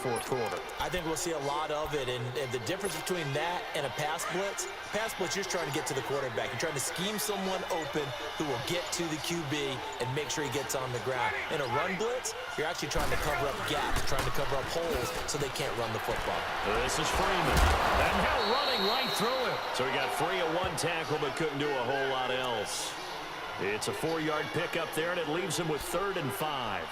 fourth quarter. I think we'll see a lot of it, and the difference between that and a pass blitz, you're just trying to get to the quarterback. You're trying to scheme someone open who will get to the QB and make sure he gets on the ground. In a run blitz, you're actually trying to cover up gaps, trying to cover up holes so they can't run the football. This is Freeman, and now running right through it. So he got free of one tackle but couldn't do a whole lot else. It's a 4-yard pickup there, and it leaves him with 3rd and 5.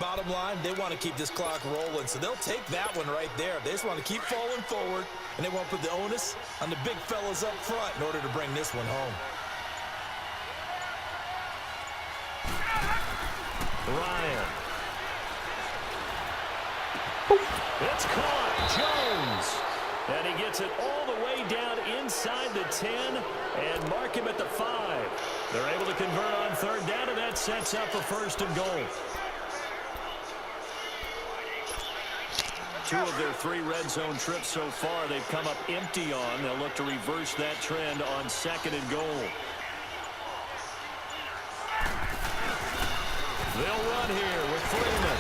Bottom line, they want to keep this clock rolling, so they'll take that one right there. They just want to keep falling forward, and they want to put the onus on the big fellas up front in order to bring this one home. Ryan. It's caught. Jones. And he gets it all the way down inside the 10 and mark him at the 5. They're able to convert on 3rd down, and that sets up a 1st and goal. 2 of their 3 red zone trips so far they've come up empty on. They'll look to reverse that trend on 2nd and goal. They'll run here with Freeman.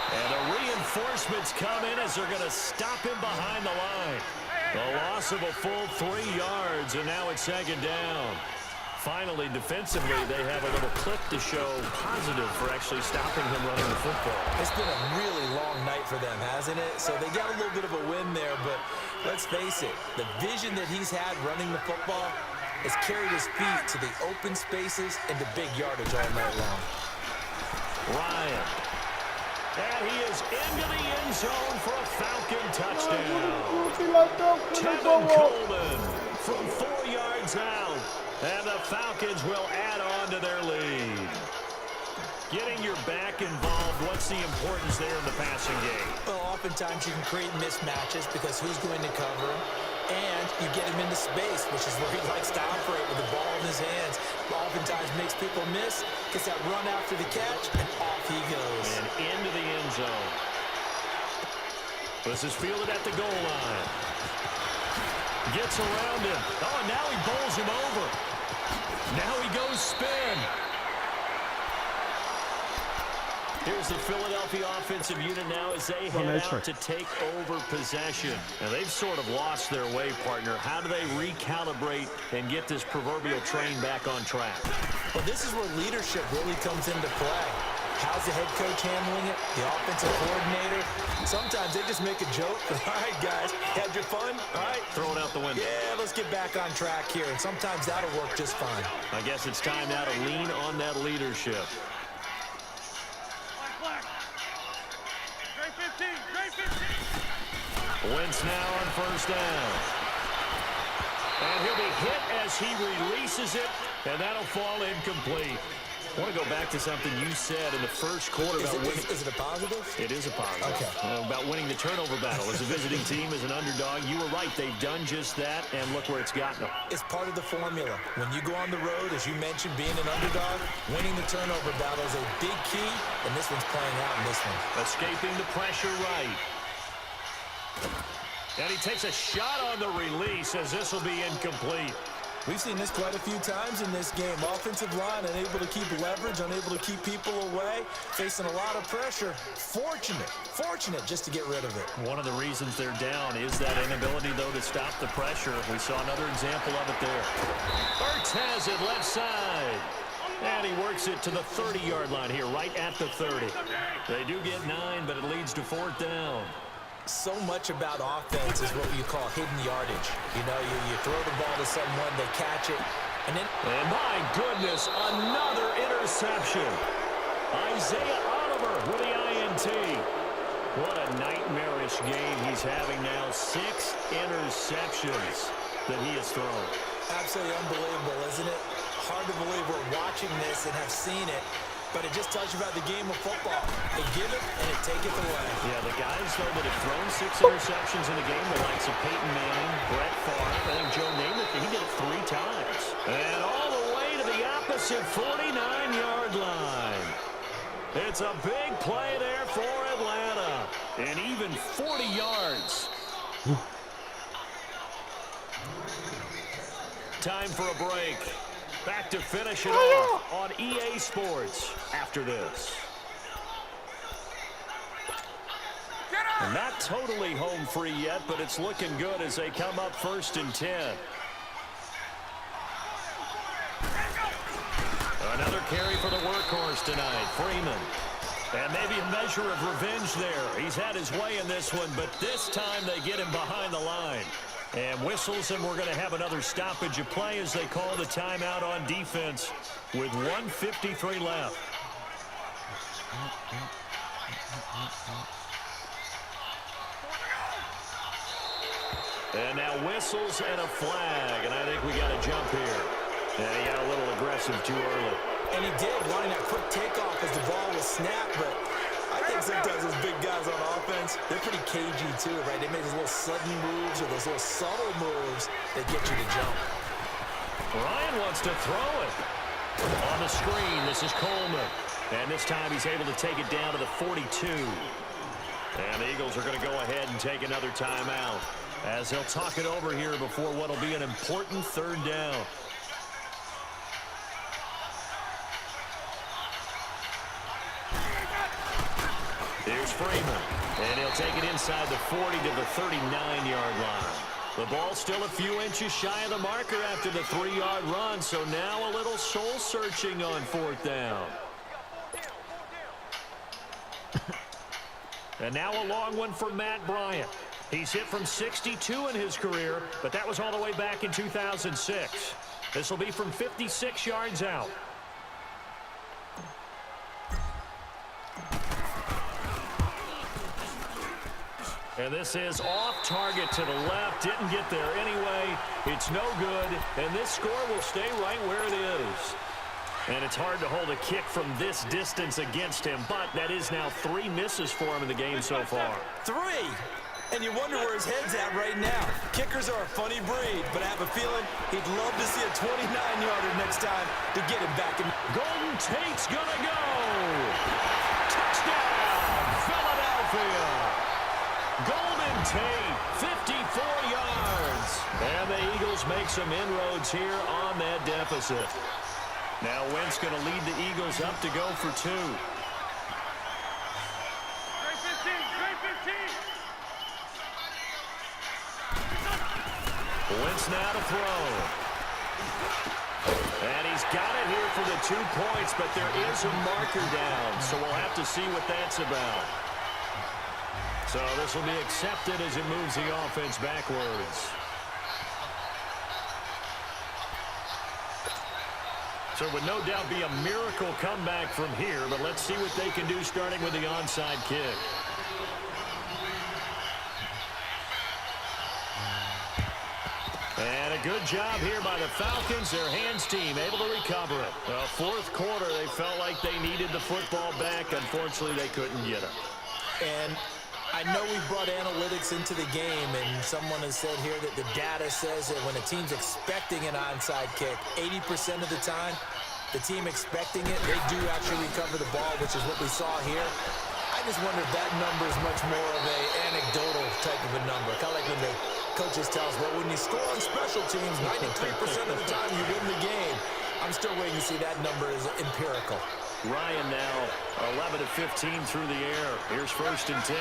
And the reinforcements come in as they're going to stop him behind the line. The loss of a full 3 yards, and now it's 2nd down. Finally, defensively, they have a little clip to show positive for actually stopping him running the football. It's been a really long night for them, hasn't it? So they got a little bit of a win there, but let's face it, the vision that he's had running the football has carried his feet to the open spaces and the big yardage all night long. Ryan. And he is into the end zone for a Falcon touchdown. Tevin Coleman from 4 yards out. And the Falcons will add on to their lead. Getting your back involved, what's the importance there in the passing game? Well, oftentimes you can create mismatches because who's going to cover him? And you get him into space, which is where he likes to operate with the ball in his hands. Oftentimes makes people miss, gets that run after the catch, and off he goes. And into the end zone. This is fielded at the goal line. Gets around him. Oh, and now he bowls him over. Now he goes spin. Here's the Philadelphia offensive unit now as they head out to take over possession. Now, they've sort of lost their way, partner. How do they recalibrate and get this proverbial train back on track? Well, this is where leadership really comes into play. How's the head coach handling it? The offensive coordinator? Sometimes they just make a joke. All right, guys, had your fun? All right. Throw it out the window. Yeah, let's get back on track here. And sometimes that'll work just fine. I guess it's time now to lean on that leadership. Wentz now on 1st down. And he'll be hit as he releases it, and that'll fall incomplete. I want to go back to something you said in the first quarter about winning. Is it a positive? It is a positive. Okay. About winning the turnover battle. As a visiting team, as an underdog, you were right. They've done just that, and look where it's gotten them. It's part of the formula. When you go on the road, as you mentioned, being an underdog, winning the turnover battle is a big key, and this one's playing out in this one. Escaping the pressure right. And he takes a shot on the release as this will be incomplete. We've seen this quite a few times in this game. Offensive line unable to keep leverage, unable to keep people away, facing a lot of pressure. Fortunate just to get rid of it. One of the reasons they're down is that inability, though, to stop the pressure. We saw another example of it there. Ertz has it left side. And he works it to the 30-yard line here, right at the 30. They do get 9, but it leads to 4th down. So much about offense is what you call hidden yardage. You know, you throw the ball to someone, they catch it, and then... And my goodness, another interception. Isaiah Oliver with the INT. What a nightmarish game he's having now. 6 interceptions that he has thrown. Absolutely unbelievable, isn't it? Hard to believe we're watching this and have seen it. But it just tells you about the game of football. They give it, and it take it away. Yeah, the guys, though, that have thrown 6 interceptions in a game, the likes of Peyton Manning, Brett Favre, I think Joe Namath, he did it 3 times. And all the way to the opposite 49-yard line. It's a big play there for Atlanta. And even 40 yards. Time for a break. Back to finish it off on EA Sports after this. Not totally home free yet, but it's looking good as they come up 1st and 10. Another carry for the workhorse tonight, Freeman. And maybe a measure of revenge there. He's had his way in this one, but this time they get him behind the line. And whistles, and we're going to have another stoppage of play as they call the timeout on defense with 1:53 left. And now whistles and a flag, and I think we got a jump here. Yeah, he got a little aggressive too early. And he did, wanting that quick takeoff as the ball was snapped, but I think sometimes those big guys on offense, they're pretty cagey too, right? They make those little sudden moves or those little subtle moves that get you to jump. Ryan wants to throw it. On the screen, this is Coleman. And this time he's able to take it down to the 42. And the Eagles are going to go ahead and take another timeout as they'll talk it over here before what will be an important 3rd down. Here's Freeman, and he'll take it inside the 40 to the 39-yard line. The ball still a few inches shy of the marker after the 3-yard run, so now a little soul-searching on 4th down. And now a long one for Matt Bryant. He's hit from 62 in his career, but that was all the way back in 2006. This will be from 56 yards out. And this is off target to the left. Didn't get there anyway. It's no good. And this score will stay right where it is. And it's hard to hold a kick from this distance against him. But that is now 3 misses for him in the game so far. 3? And you wonder where his head's at right now. Kickers are a funny breed, but I have a feeling he'd love to see a 29-yarder next time to get him back in. Golden Tate's gonna go. Touchdown, Philadelphia. Golden Tate, 54 yards. And the Eagles make some inroads here on that deficit. Now Wentz going to lead the Eagles up to go for 2. Wentz now to throw. And he's got it here for the 2 points, but there is a marker down, so we'll have to see what that's about. So this will be accepted as it moves the offense backwards. So it would no doubt be a miracle comeback from here, but let's see what they can do starting with the onside kick. And a good job here by the Falcons. Their hands team able to recover it. The 4th quarter, they felt like they needed the football back. Unfortunately, they couldn't get it. And I know we brought analytics into the game, and someone has said here that the data says that when a team's expecting an onside kick, 80% of the time, the team expecting it, they do actually recover the ball, which is what we saw here. I just wonder if that number is much more of an anecdotal type of a number. Kind of like when the coaches tell us, well, when you score on special teams, 93% of the time you win the game. I'm still waiting to see that number is empirical. Ryan now 11 of 15 through the air. Here's 1st and 10.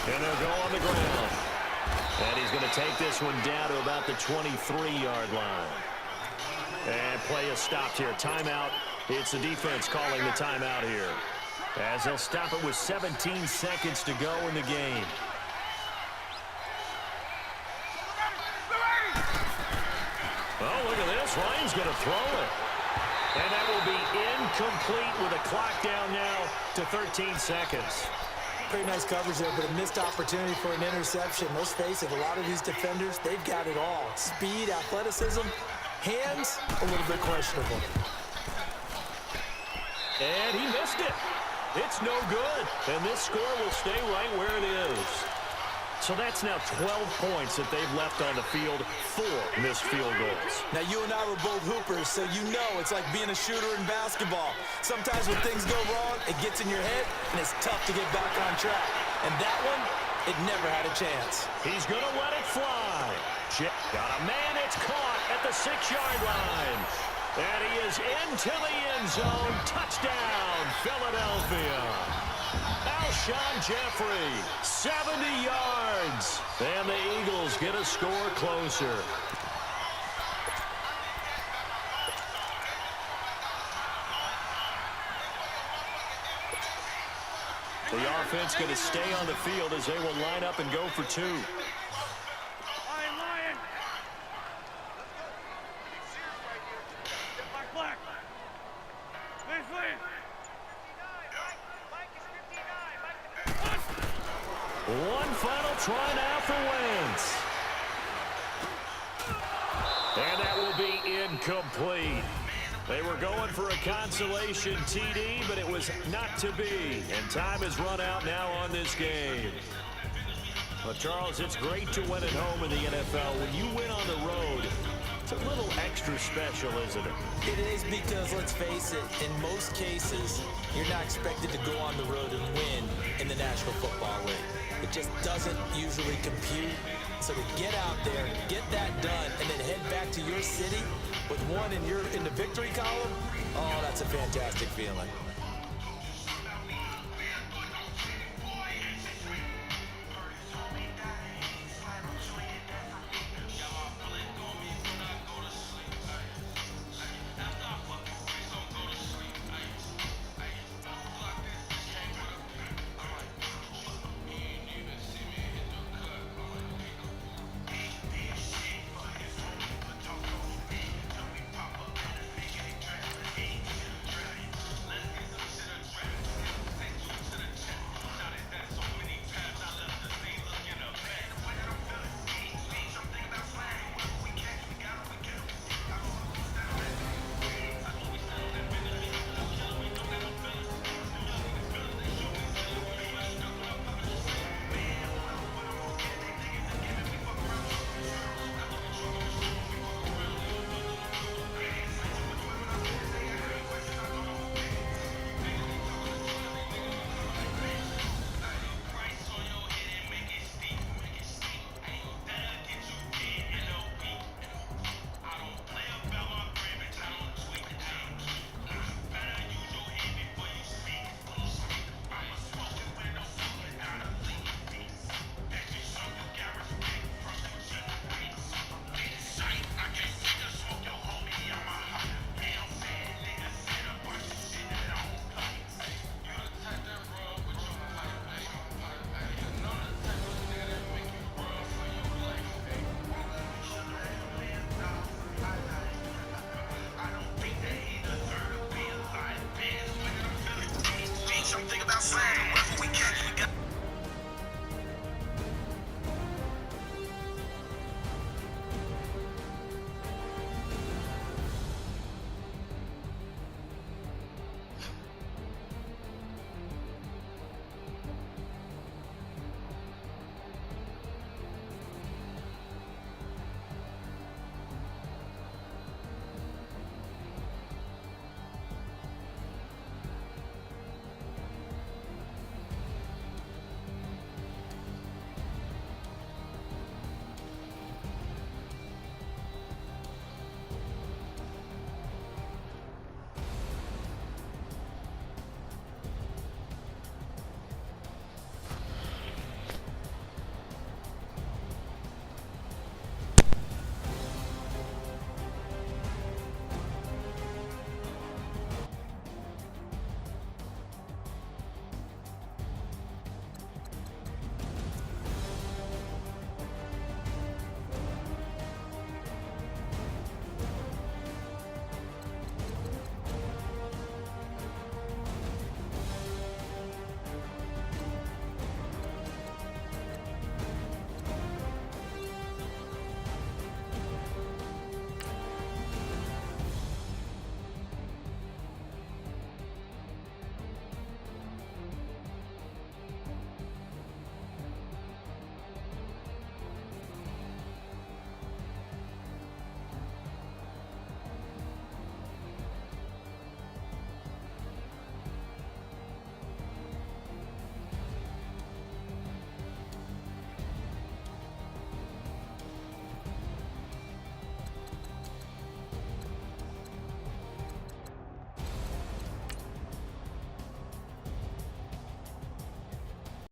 And they'll go on the ground. And he's going to take this one down to about the 23-yard line. And play is stopped here. Timeout. It's the defense calling the timeout here, as they'll stop it with 17 seconds to go in the game. Oh, look at this. Ryan's going to throw it. And that will be incomplete with a clock down now to 13 seconds. Pretty nice coverage there, but a missed opportunity for an interception. Let's face it, a lot of these defenders, they've got it all. Speed, athleticism, hands, a little bit questionable. And he missed it. It's no good. And this score will stay right where it is. So that's now 12 points that they've left on the field, 4 missed field goals. Now, you and I were both hoopers, so you know it's like being a shooter in basketball. Sometimes when things go wrong, it gets in your head, and it's tough to get back on track. And that one, it never had a chance. He's going to let it fly. Got a man, it's caught at the 6-yard line. And he is into the end zone. Touchdown, Philadelphia. Alshon Jeffrey, 70 yards. And the Eagles get a score closer. The offense going to stay on the field as they will line up and go for two. One final try now for Wentz. And that will be incomplete. They were going for a consolation TD, but it was not to be. And time has run out now on this game. Well, Charles, it's great to win at home in the NFL. When you win on the road, it's a little extra special, isn't it? It is because, let's face it, in most cases, you're not expected to go on the road and win in the National Football League. It just doesn't usually compute. So to get out there, get that done, and then head back to your city with one in the victory column, oh, that's a fantastic feeling.